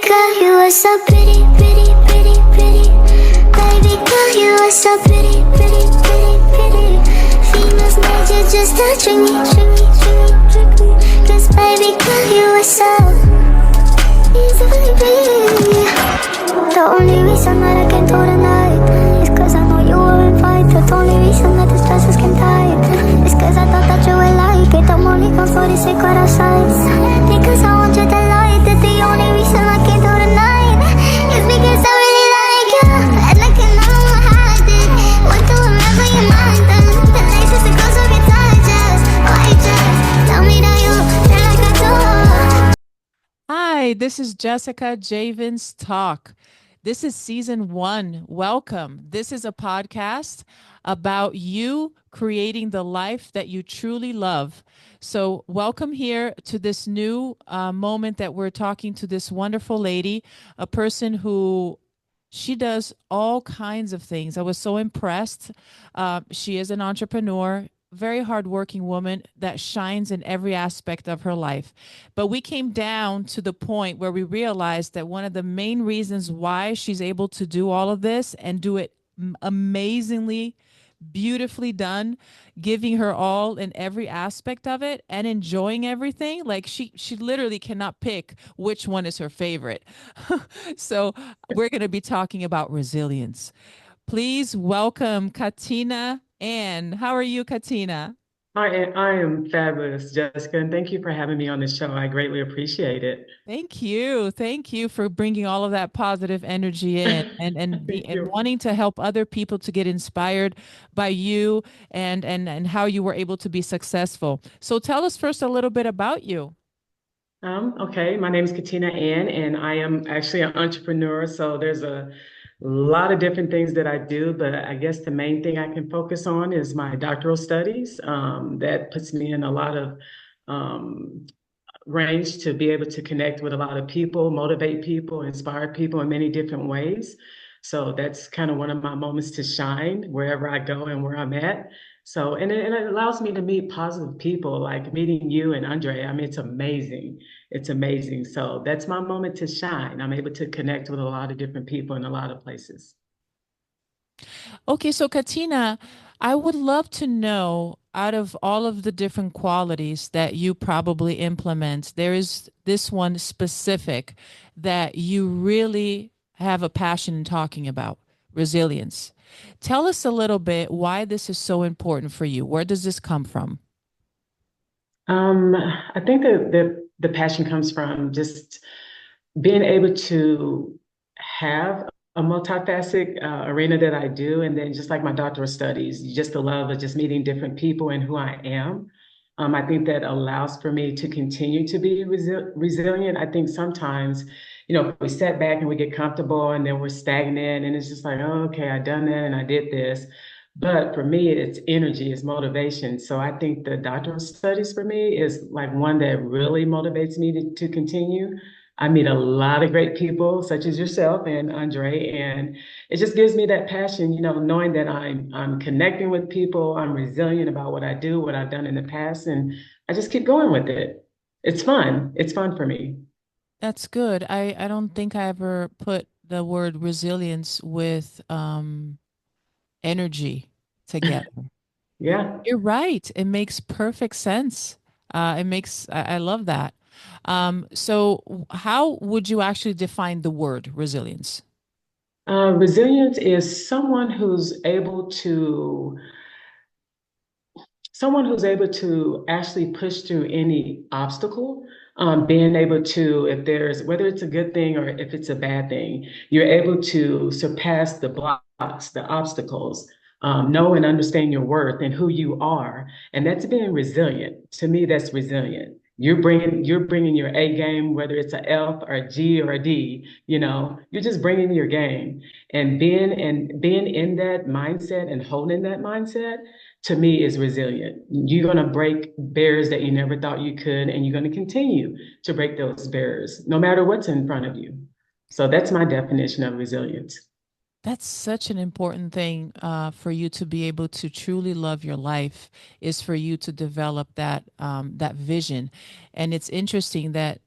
girl, you are so pretty, pretty, pretty, pretty. Baby girl, you are so pretty, pretty, pretty, pretty. Females made you just to trick me, trick me, trick me, trick me. 'Cause baby girl, you are so easily pretty. The only reason that I can do tonight is 'cause I know you were invited. The only reason that this dress is getting tight is 'cause I thought that you would like it. I'm only come for the secret outside. Because I want you to like that. The only reason I can do tonight is because I really like you. And I can know hide it. What do remember your mind then? The latest that goes over your digest. Why just tell me that you feel like I do? Hi, this is Jessica Javens Talk. This is season 1. Welcome. This is a podcast about you creating the life that you truly love. So, welcome here to this new moment that we're talking to this wonderful lady, a person who she does all kinds of things. I was so impressed. She is an entrepreneur, very hardworking woman that shines in every aspect of her life. But we came down to the point where we realized that one of the main reasons why she's able to do all of this and do it amazingly, beautifully done, giving her all in every aspect of it and enjoying everything, like she literally cannot pick which one is her favorite. So we're going to be talking about resilience. Please welcome Katina. And how are you, Katina? I am fabulous, Jessica, and thank you for having me on the show. I greatly appreciate it. Thank you. Thank you for bringing all of that positive energy in Thank and you. wanting to help other people to get inspired by you and how you were able to be successful. So tell us first a little bit about you. Okay, my name is Katina Ann, and I am actually an entrepreneur. So there's a lot of different things that I do, but I guess the main thing I can focus on is my doctoral studies. That puts me in a lot of um, range to be able to connect with a lot of people, motivate people, inspire people in many different ways. So that's kind of one of my moments to shine wherever I go and where I'm at. So, and it allows me to meet positive people, like meeting you and Andre. I mean, it's amazing. It's amazing. So that's my moment to shine. I'm able to connect with a lot of different people in a lot of places. Okay, so Katina, I would love to know out of all of the different qualities that you probably implement, there is this one specific that you really have a passion in talking about, resilience. Tell us a little bit why this is so important for you. Where does this come from? I think that the passion comes from just being able to have a multifaceted arena that I do, and then just like my doctoral studies, just the love of just meeting different people and who I am. I think that allows for me to continue to be resilient. I think sometimes, we step back and we get comfortable and then we're stagnant and it's just like, oh, okay, I done that and I did this. But for me, it's energy, it's motivation. So I think the doctoral studies for me is like one that really motivates me to continue. I meet a lot of great people, such as yourself and Andre, and it just gives me that passion, knowing that I'm connecting with people, I'm resilient about what I do, what I've done in the past, and I just keep going with it. It's fun. It's fun for me. That's good. I don't think I ever put the word resilience with energy together. Yeah. You're right. It makes perfect sense. I love that. So how would you actually define the word resilience? Resilience is someone who's able to actually push through any obstacle, being able to, if there's, whether it's a good thing or if it's a bad thing, you're able to surpass the blocks, the obstacles, know and understand your worth and who you are. And that's being resilient. To me, that's resilient. You're bringing your A game, whether it's a F or a G or a D, you're just bringing your game and being in that mindset and holding that mindset to me is resilient. You're going to break barriers that you never thought you could, and you're going to continue to break those barriers no matter what's in front of you. So that's my definition of resilience. That's such an important thing for you to be able to truly love your life is for you to develop that that vision. And it's interesting that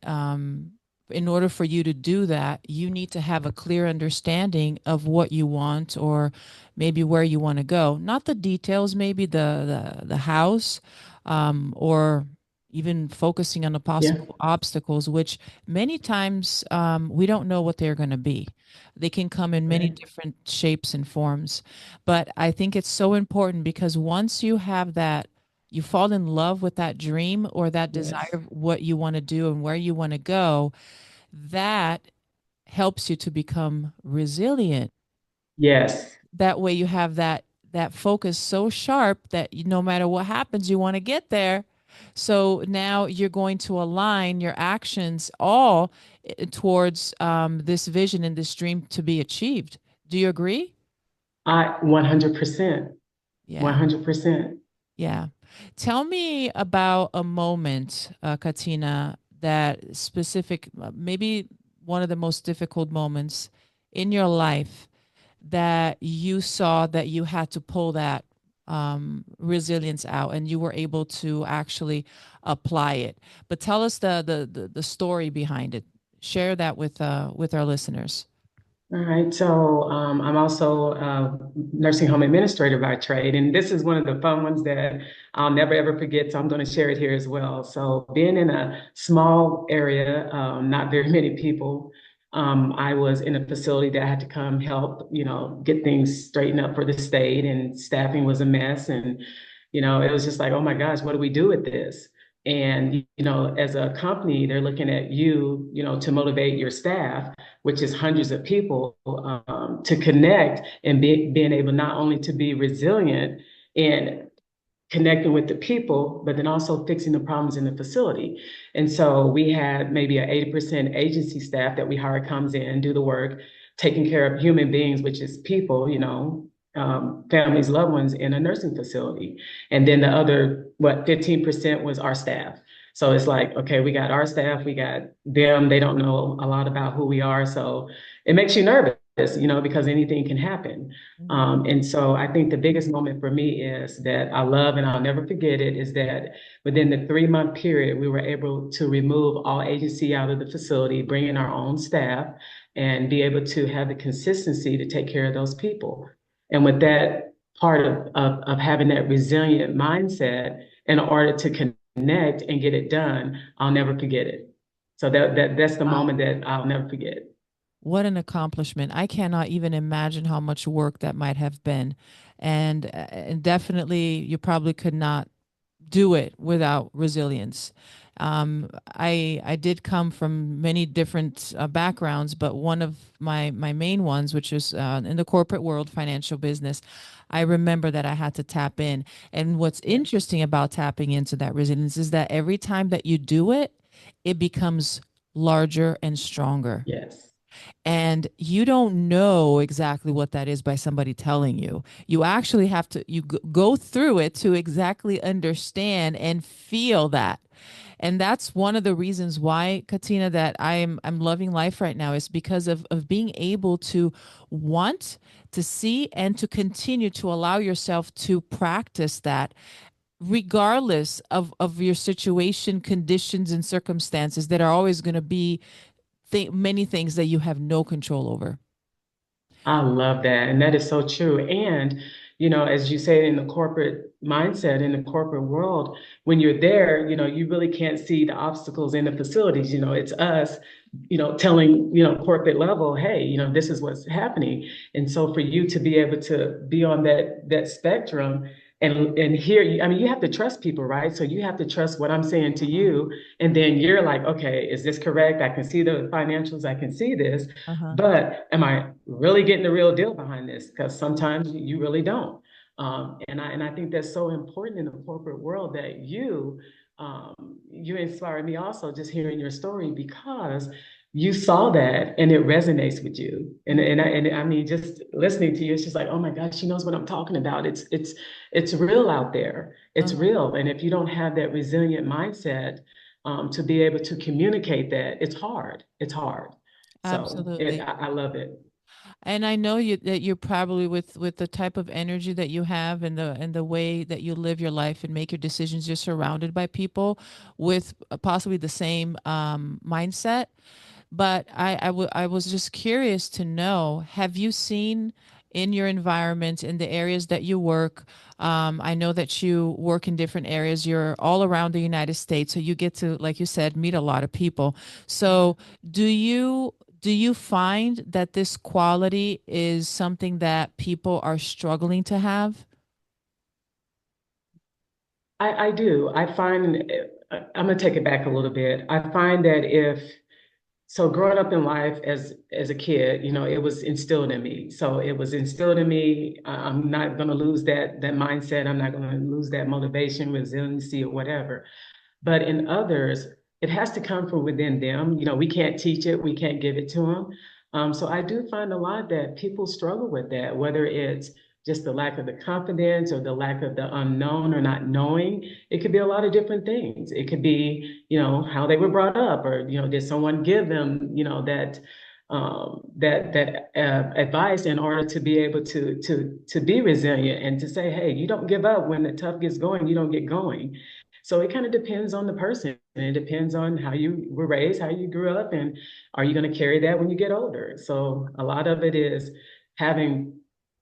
in order for you to do that, you need to have a clear understanding of what you want or maybe where you want to go. Not the details, maybe the house, or even focusing on the Yeah. possible obstacles, which many times we don't know what they're going to be. They can come in many Right. different shapes and forms. But I think it's so important because once you have that, you fall in love with that dream or that desire Yes. of what you want to do and where you want to go, that helps you to become resilient. Yes. That way you have that focus so sharp that no matter what happens, you want to get there. So now you're going to align your actions all towards this vision and this dream to be achieved. Do you agree? I 100%. Yeah. 100%. Yeah. Tell me about a moment, Katina, that specific, maybe one of the most difficult moments in your life that you saw that you had to pull that resilience out and you were able to actually apply it. But tell us the story behind it. Share that with our listeners. All right. So I'm also a nursing home administrator by trade. And this is one of the fun ones that I'll never ever forget. So I'm going to share it here as well. So being in a small area, not very many people, I was in a facility that had to come help, get things straightened up for the state, and staffing was a mess. And, it was just like, oh my gosh, what do we do with this? And, as a company, they're looking at you, to motivate your staff, which is hundreds of people, to connect and being able not only to be resilient and connecting with the people, but then also fixing the problems in the facility. And so we had maybe an 80% agency staff that we hire comes in, do the work, taking care of human beings, which is people, families, loved ones in a nursing facility. And then the other, 15% was our staff. So it's like, okay, we got our staff, we got them. They don't know a lot about who we are. So it makes you nervous, because anything can happen. Mhm. And so I think the biggest moment for me is that I love, and I'll never forget it, is that within the 3-month period, we were able to remove all agency out of the facility, bring in our own staff, and be able to have the consistency to take care of those people. And with that part of having that resilient mindset in order to connect and get it done, I'll never forget it. So that's the Wow. moment that I'll never forget. What an accomplishment. I cannot even imagine how much work that might have been. And definitely, you probably could not do it without resilience. I did come from many different backgrounds, but one of my main ones, which is in the corporate world, financial business, I remember that I had to tap in. And what's Yes. interesting about tapping into that resilience is that every time that you do it, it becomes larger and stronger. Yes. And you don't know exactly what that is by somebody telling you. You actually have to go through it to exactly understand and feel that. And that's one of the reasons why, Katina, that I'm loving life right now, is because of being able to want to see and to continue to allow yourself to practice that regardless of your situation, conditions, and circumstances that are always going to be many things that you have no control over. I love that. And that is so true. And, as you say, in the corporate mindset, in the corporate world, when you're there, you really can't see the obstacles in the facilities. It's us, telling, corporate level, hey, this is what's happening. And so for you to be able to be on that spectrum and hear you, I mean, you have to trust people, right? So you have to trust what I'm saying to Uh-huh. you. And then you're like, okay, is this correct? I can see the financials, I can see this. Uh-huh. But am I really getting the real deal behind this? Because sometimes you really don't. And I think that's so important in the corporate world that um, you inspire me also just hearing your story, because you saw that and it resonates with you. And I mean, just listening to you, it's just like, oh my gosh, she knows what I'm talking about. It's real out there. It's Uh-huh. real. And if you don't have that resilient mindset, to be able to communicate that, it's hard. It's hard. So Absolutely. I love it. And I know that you're probably with the type of energy that you have and the way that you live your life and make your decisions, you're surrounded by people with possibly the same mindset. But I was just curious to know, have you seen in your environment, in the areas that you work, I know that you work in different areas. You're all around the United States, so you get to, like you said, meet a lot of people. So do you find that this quality is something that people are struggling to have? I do. I find, I'm going to take it back a little bit. I find that so growing up in life as a kid, it was instilled in me. So it was instilled in me. I'm not going to lose that mindset. I'm not going to lose that motivation, resiliency, or whatever. But in others, it has to come from within them. We can't teach it, we can't give it to them. So I do find a lot that people struggle with that, whether it's just the lack of the confidence or the lack of the unknown or not knowing. It could be a lot of different things. It could be, how they were brought up, or did someone give them, that advice in order to be able to be resilient and to say, hey, you don't give up when the tough gets going, you don't get going. So it kind of depends on the person, and it depends on how you were raised, how you grew up, and are you going to carry that when you get older? So a lot of it is having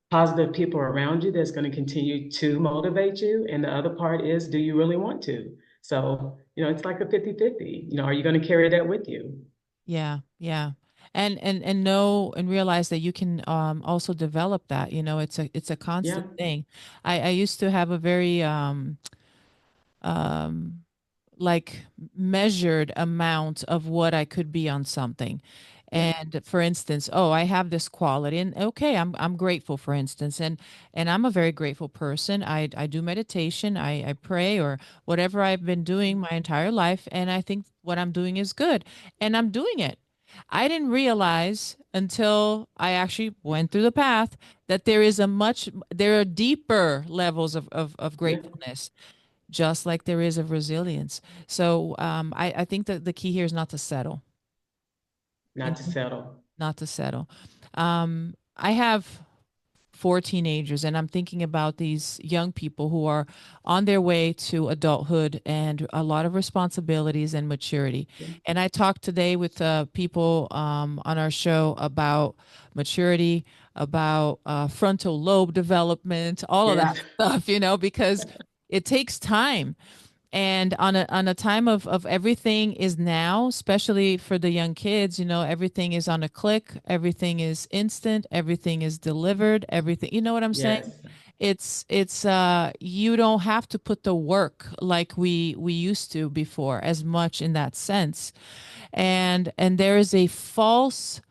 positive people around you that's going to continue to motivate you. And the other part is, do you really want to? So, it's like a 50-50. Are you going to carry that with you? Yeah, yeah. And know and realize that you can also develop that. It's a Yeah. constant thing. I used to have a very um like measured amount of what I could be on something. Yeah. And for instance, oh, I have this quality, and okay, I'm grateful, for instance, and I'm a very grateful person. I do meditation, I pray, or whatever I've been doing my entire life, and I think what I'm doing is good, and I'm doing it. I didn't realize until I actually went through the path that there are deeper levels of Yeah. gratefulness, just like there is of resilience. So I think that the key here is not to settle, you Not to know, settle. not to settle. I have four teenagers, and I'm thinking about these young people who are on their way to adulthood and a lot of responsibilities and maturity. Yeah. And I talked today with people on our show about maturity, about frontal lobe development, all of that Yes. stuff, because it takes time. And on a time of everything is now, especially for the young kids, everything is on a click, everything is instant, everything is delivered, everything, you know what I'm saying? Yes. It's you don't have to put the work like we used to before as much in that sense. And there is a false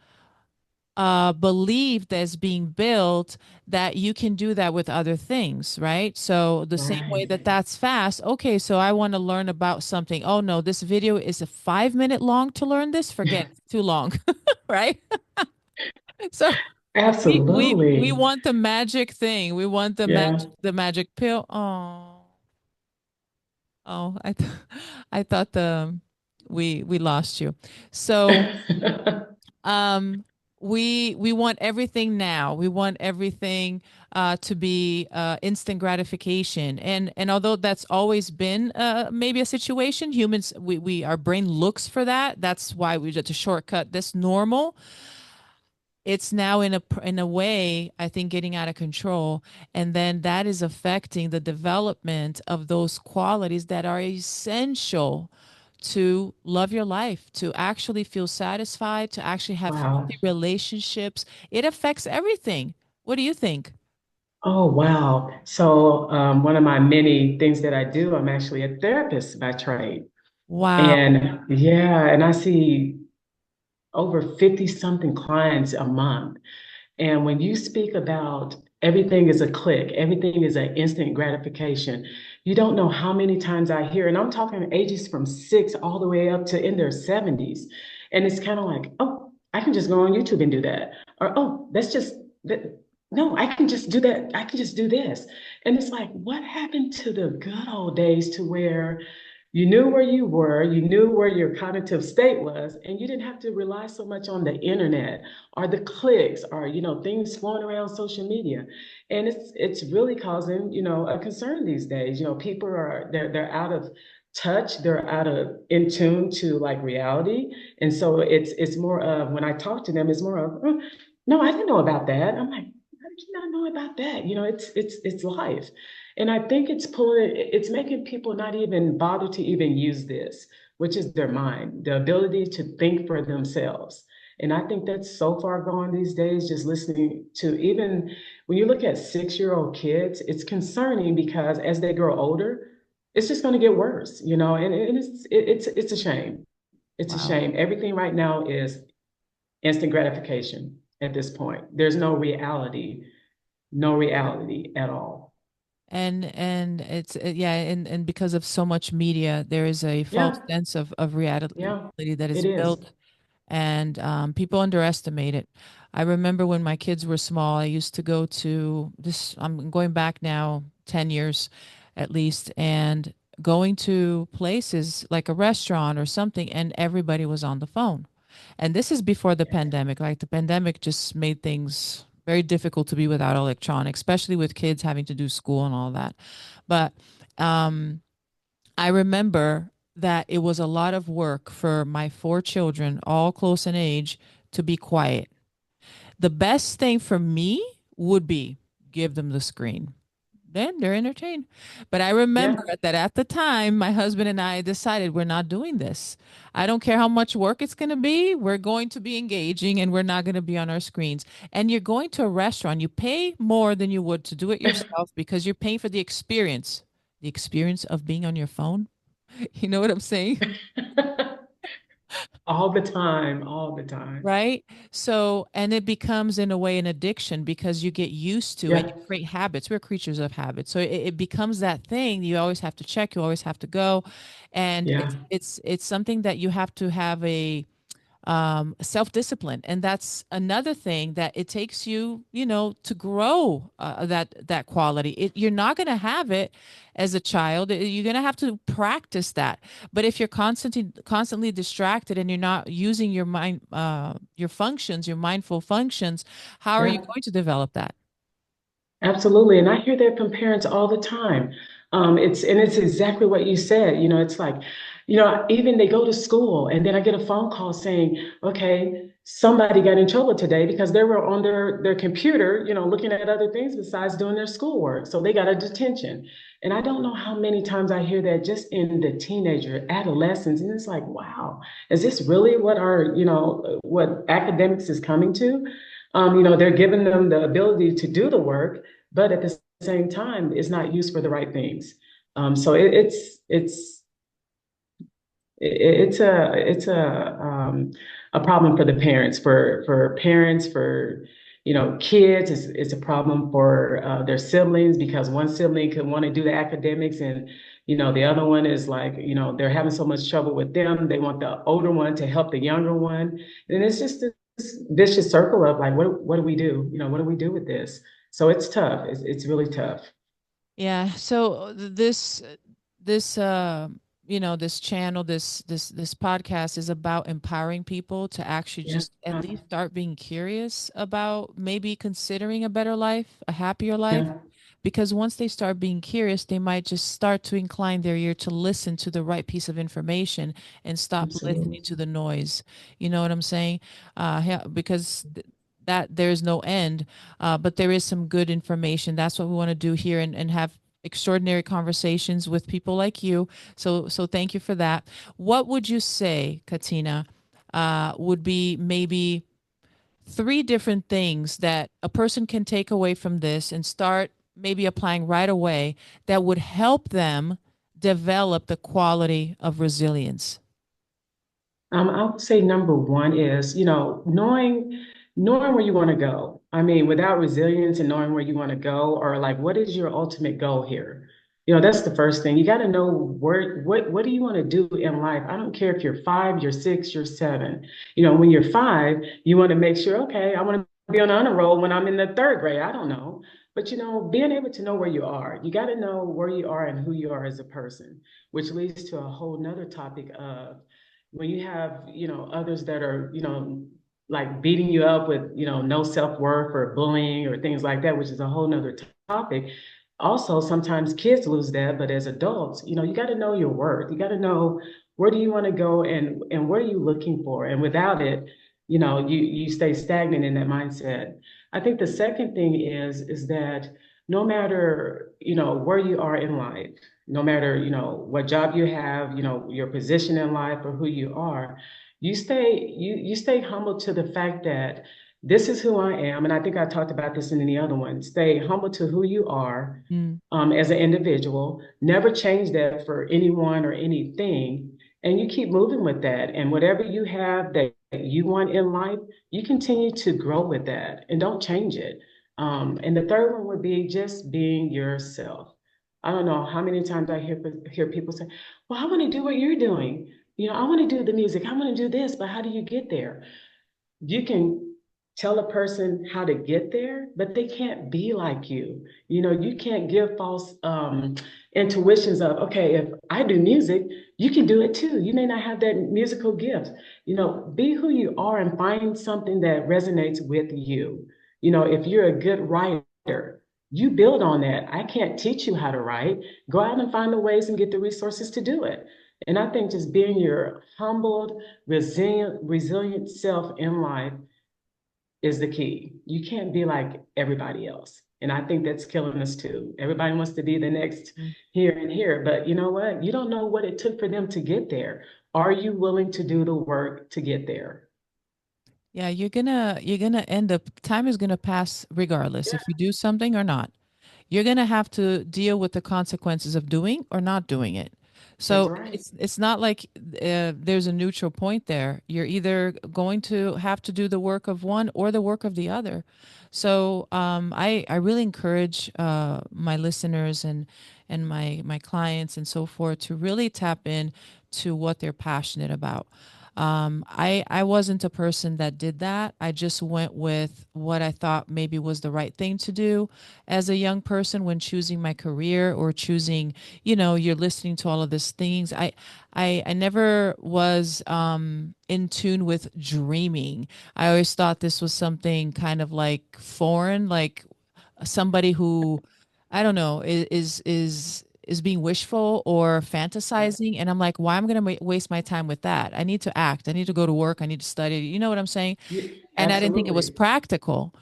belief that's being built that you can do that with other things, right? So the same way Right. that that's fast. Okay, so I want to learn about something. Oh no, this video is a 5 minute long to learn this. Forget it, it's too long, right? So we Absolutely. want the magic thing. We want Yeah. the magic pill. Oh, I thought we lost you. So um we want everything now, we want everything to be instant gratification, and although that's always been maybe a situation, humans, we our brain looks for that. That's why we just to shortcut this normal. It's now in a way, I think, getting out of control, and then that is affecting the development of those qualities that are essential to love your life, to actually feel satisfied, to actually have Wow. healthy relationships. It affects everything. What do you think? Oh, wow. So, one of my many things that I do, I'm actually a therapist by trade. Wow. And yeah, and I see over 50 something clients a month. And when you speak about everything is a click, everything is an instant gratification, you don't know how many times I hear, and I'm talking ages from 6 all the way up to in their 70s. And it's kind of like, oh, I can just go on YouTube and do that. Or, oh, that's just that. No, I can just do that. I can just do this. And it's like, what happened to the good old days to where you knew where you were, you knew where your cognitive state was, and you didn't have to rely so much on the internet or the clicks or things flowing around social media. And it's really causing a concern these days. People are they're out of touch, they're out of in tune to like reality. And so it's more of when I talk to them, it's more of, "Oh, no, I didn't know about that." I'm like, how did you not know about that? You know, it's life. And I think it's making people not even bother to even use this, which is their mind, the ability to think for themselves. And I think that's so far gone these days, just listening to even when you look at 6-year-old kids, it's concerning because as they grow older, it's just going to get worse, you know, and it's a shame. It's a Wow. shame. Everything right now is instant gratification at this point. There's no reality at all. And it's yeah, and because of so much media, there is a false Yeah, sense of reality yeah, that is it is. built, and people underestimate it. I remember when my kids were small, I used to go to this, I'm going back now 10 years at least, and going to places like a restaurant or something, and everybody was on the phone. And this is before the Yes. pandemic. Like the pandemic just made things very difficult to be without electronics, especially with kids having to do school and all that. But um, I remember that it was a lot of work for my four children, all close in age, to be quiet. The best thing for me would be give them the screen. Then they're entertained. But I remember Yeah. that at the time, my husband and I decided we're not doing this. I don't care how much work it's going to be. We're going to be engaging and we're not going to be on our screens. And you're going to a restaurant, you pay more than you would to do it yourself because you're paying for the experience of being on your phone. You know what I'm saying? All the time, all the time. Right? So, and it becomes in a way an addiction because you get used to and you Yeah, create habits. We're creatures of habit. So it becomes that thing you always have to check, you always have to go. And yeah, it's something that you have to have a self-discipline, and that's another thing that it takes you, you know, to grow that quality. You're not going to have it as a child. You're going to have to practice that. But if you're constantly distracted and you're not using your mind, your functions, your mindful functions, how are you yeah. going to develop that? Absolutely. And I hear that from parents all the time. It's exactly what you said. You know, it's like, you know, even they go to school and then I get a phone call saying, okay, somebody got in trouble today because they were on their computer, you know, looking at other things besides doing their schoolwork. So they got a detention. And I don't know how many times I hear that just in the teenager, adolescence. And it's like, wow, is this really what what academics is coming to? You know, they're giving them the ability to do the work, but at the same time, it's not used for the right things. So it's a problem for the parents, for parents, for you know kids. It's a problem for their siblings because one sibling could want to do the academics and you know the other one is like you know they're having so much trouble with them. They want the older one to help the younger one, and it's just this vicious circle of like what do we do? You know what do we do with this? So it's tough. It's really tough. Yeah. So this you know, this channel, this podcast is about empowering people to actually Yeah, just at least start being curious about maybe considering a better life, a happier life. yeah, Because once they start being curious, they might just start to incline their ear to listen to the right piece of information and stop listening absolutely. to the noise. You know what I'm saying? Yeah, because that there's no end, but there is some good information. That's what we want to do here, and have extraordinary conversations with people like you. So thank you for that. What would you say, Katina, would be maybe three different things that a person can take away from this and start maybe applying right away that would help them develop the quality of resilience? I would say number one is, you know, knowing where you want to go. I mean, without resilience and knowing where you want to go, or like, what is your ultimate goal here? You know, that's the first thing. You got to know what do you want to do in life? I don't care if you're 5, you're 6, you're 7. You know, when you're 5, you want to make sure, okay, I want to be on the honor roll when I'm in the third grade. I don't know. But you know, being able to know where you are, you got to know where you are and who you are as a person, which leads to a whole nother topic of when you have, you know, others that are, you know, like beating you up with, you know, no self-worth or bullying or things like that, which is a whole nother topic. also sometimes kids lose that, but as adults, you got to know your worth. You got to know where do you want to go and what are you looking for. And without it, you stay stagnant in that mindset. I think the second thing is that no matter, where you are in life, no matter, what job you have, your position in life or who you are, you stay humble to the fact that this is who I am. And I think I talked about this in the other one. Stay humble to who you are Mm. as an individual. Never change that for anyone or anything. And you keep moving with that. And whatever you have that you want in life, you continue to grow with that and don't change it. And the third one would be just being yourself. I don't know how many times I hear people say, well, I want to do what you're doing. I want to do the music. I want to do this, but how do you get there? You can tell a person how to get there, but they can't be like you. You can't give false intuitions of, okay, if I do music, you can do it too. You may not have that musical gift. Be who you are and find something that resonates with you. If you're a good writer, you build on that. I can't teach you how to write. Go out and find the ways and get the resources to do it. And I think just being your humbled, resilient self in life is the key. You can't be like everybody else. And I think that's killing us too. Everybody wants to be the next Mm. here and here, but you know what? You don't know what it took for them to get there. Are you willing to do the work to get there? Yeah, you're gonna end up, time is gonna pass regardless Yeah, if you do something or not. You're going to have to deal with the consequences of doing or not doing it. that's So right. it's not like there's a neutral point there. You're either going to have to do the work of one or the work of the other. So I really encourage my listeners and my clients and so forth to really tap in to what they're passionate about. I wasn't a person that did that. I just went with what I thought maybe was the right thing to do as a young person when choosing my career or choosing, you're listening to all of these things. I never was in tune with dreaming. I always thought this was something kind of like foreign, like somebody who, I don't know, is being wishful or Yeah, fantasizing. And I'm like, why am I going to waste my time with that? I need to act. I need to go to work. I need to study. You know what I'm saying? And I didn't think it was absolutely. practical.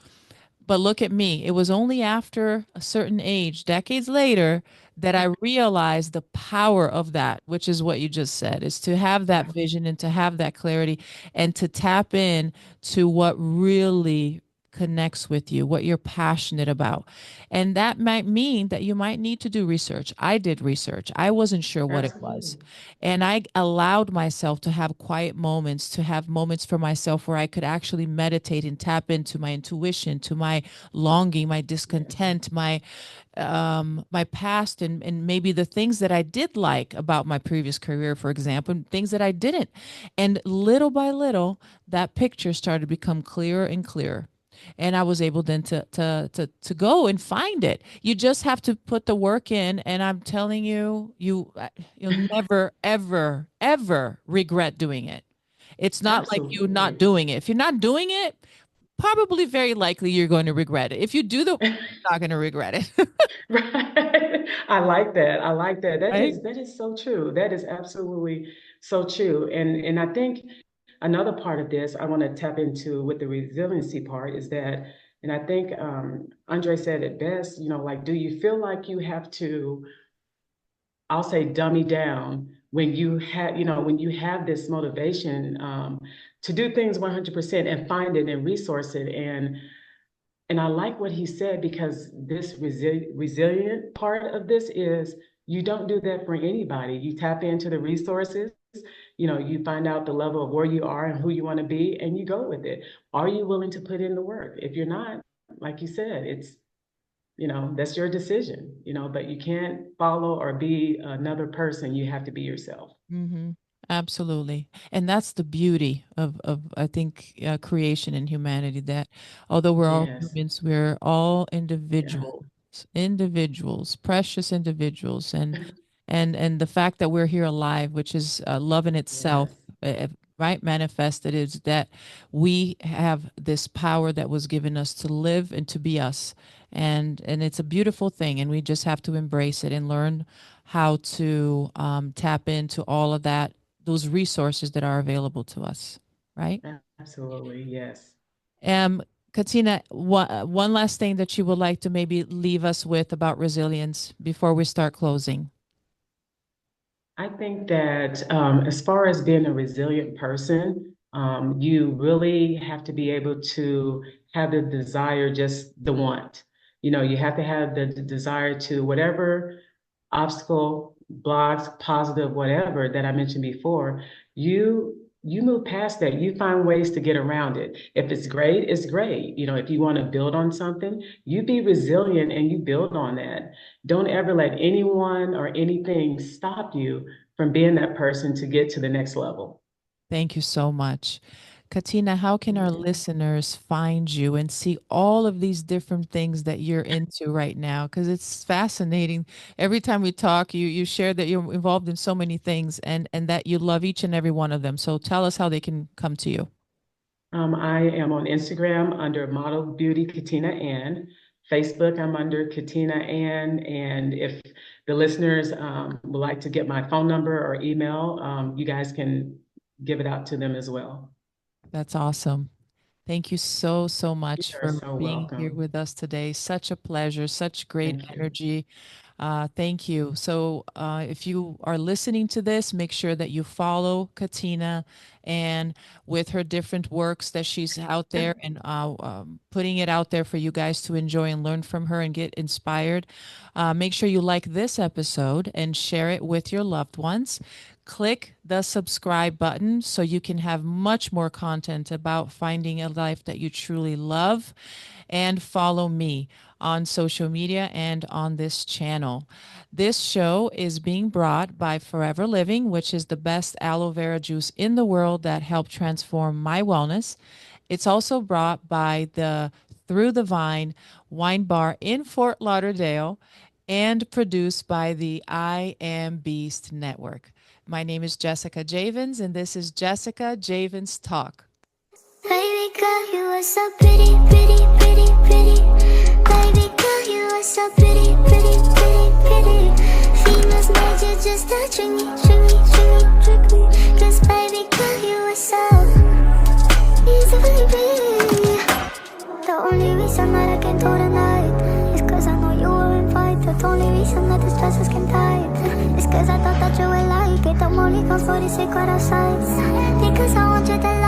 But look at me. It was only after a certain age, decades later, that I realized the power of that, which is what you just said, is to have that Yeah, vision and to have that clarity and to tap in to what really connects with you, what you're passionate about. And that might mean that you might need to do research. I did research. I wasn't sure what it was. absolutely. And I allowed myself to have quiet moments, to have moments for myself where I could actually meditate and tap into my intuition, to my longing, my Yeah, discontent, my past, and maybe the things that I did like about my previous career, for example, and things that I didn't. And little by little, that picture started to become clearer and clearer. And I was able then to go and find it. You just have to put the work in, and I'm telling you, you'll never ever ever regret doing it. It's not like you not absolutely. doing it. If you're not doing it, probably very likely you're going to regret it. If you do the work, you're not going to regret it. Right. I like that. I like that. That Right? is that is so true. That is absolutely so true. And I think another part of this I want to tap into with the resiliency part is that, and I think Andre said it best, like, do you feel like you have to, I'll say, dummy down when you have this motivation to do things 100% and find it and resource it and I like what he said because this resilient part of this is you don't do that for anybody. You tap into the resources, you find out the level of where you are and who you want to be, and you go with it. Are you willing to put in the work? If you're not, like you said, that's your decision, but you can't follow or be another person. You have to be yourself. Mm-hmm. Absolutely. And that's the beauty of I think, creation and humanity, that although we're all Yes. humans, we're all Yeah. individuals, precious individuals. And the fact that we're here alive, which is love in Yes. itself, right? Manifested is that we have this power that was given us to live and to be us. And it's a beautiful thing. And we just have to embrace it and learn how to tap into all of that, those resources that are available to us, right? Absolutely, yes. Um, Katina, one last thing that you would like to maybe leave us with about resilience before we start closing. I think that as far as being a resilient person, you really have to be able to have the desire, just the want. You know, you have to have the desire to whatever obstacle, blocks, positive, whatever that I mentioned before, you move past that. You find ways to get around it. If it's great, it's great. You know, if you want to build on something, you be resilient and you build on that. Don't ever let anyone or anything stop you from being that person to get to the next level. Thank you so much. Katina, how can our listeners find you and see all of these different things that you're into right now? Because it's fascinating. Every time we talk, you share that you're involved in so many things and that you love each and every one of them. So tell us how they can come to you. I am on Instagram under Model Beauty Katina Ann. Facebook, I'm under Katina Ann. And if the listeners would like to get my phone number or email, you guys can give it out to them as well. That's awesome. Thank you so, so You much are for so being here welcome. with us today. Such a pleasure, such great Thank you. energy. Thank you. So, if you are listening to this, make sure that you follow Katina and with her different works that she's out there and putting it out there for you guys to enjoy and learn from her and get inspired. Make sure you like this episode and share it with your loved ones. Click the subscribe button so you can have much more content about finding a life that you truly love, and follow me on social media and on this channel. This show is being brought by Forever Living, which is the best aloe vera juice in the world that helped transform my wellness. It's also brought by the Through the Vine Wine Bar in Fort Lauderdale and produced by the I Am Beast Network. My name is Jessica Javens, and this is Jessica Javens Talk. Baby girl, you are so pretty, pretty, pretty, pretty. Baby girl, you are so pretty, pretty, pretty, pretty. Females made you just to trick me, trick me, trick me, trick me. 'Cause baby girl, you are so easy, baby. The only reason that I can do tonight is 'cause I know you were invited. The only reason that this dress is skin tight is 'cause I thought that you would like it. I'm only gone for the secret outside because I want you to